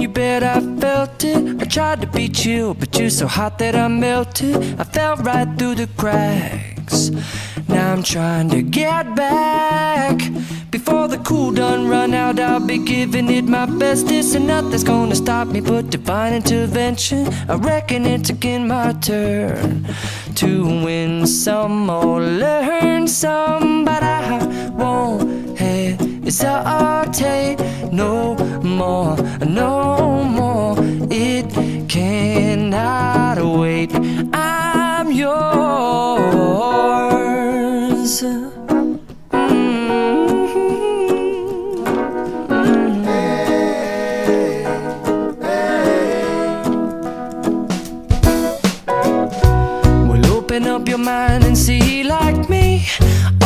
you bet I felt it. I tried to be chill, but you're so hot that I melted. I fell right through the cracks. Now I'm trying to get back. Before the cool done run out, I'll be giving it my bestest, and nothing's gonna stop me but divine intervention. I reckon it's again my turn to win some or learn some, but I won't hesitate no more, no more. It cannot wait. I'm yours. Open up your mind and see like me.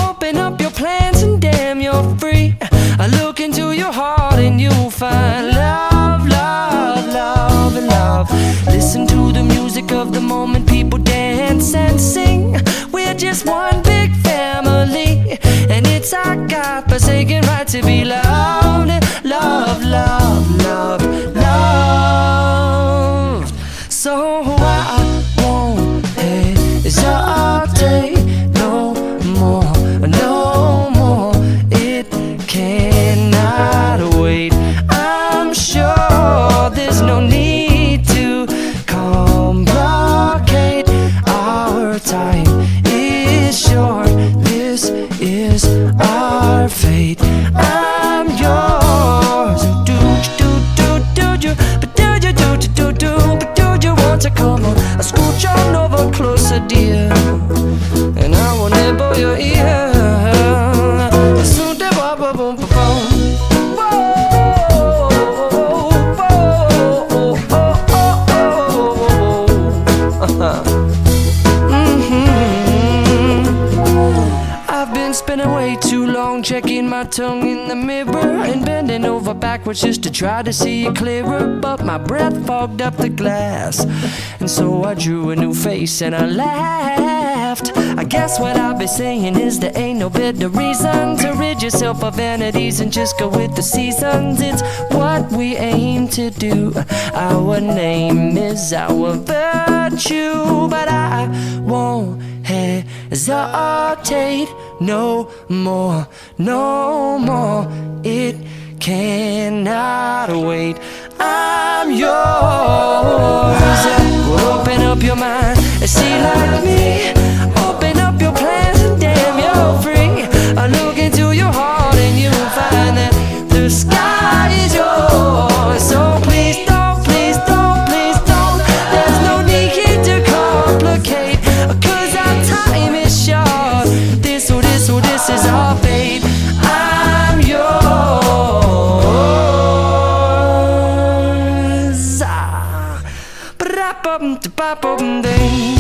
Open up your plans and damn, you're free. I look into your heart and you'll find love, love, love, and love. Listen to the music of the moment, people dance and sing. We're just one big family, and it's our God-forsaken right to be loved. Love, love, love, love. So I won't hesitate no more, no more. It cannot wait. I'm sure there's no need to complicate. Our time is short. This is our fate. I'm yours. Do you, but do you, but do you want to come on? I scooch on over closer, dear, and I will nibble your ear. Soon they boom, boom, boom, boom. I've been spending way too long checking my tongue in the mirror and bending over backwards just to try to see it clearer, but my breath fogged up the glass, and so I drew a new face and I laughed. I guess what I'll be saying is there ain't no better reason to rid yourself of vanities and just go with the seasons. It's what we aim to do. Our name is our virtue, but I won't hesitate no more, no more. It cannot wait. I'm yours. Open up your mind and see like me. Open up your plans and damn, you're free. I look into your heart and you'll find that the sky is yours. So please don't, please don't, please don't. There's no need to complicate, 'cause our time is short. This is our fate. I'm yours. Ba-da-bum-da-ba-bum-ding.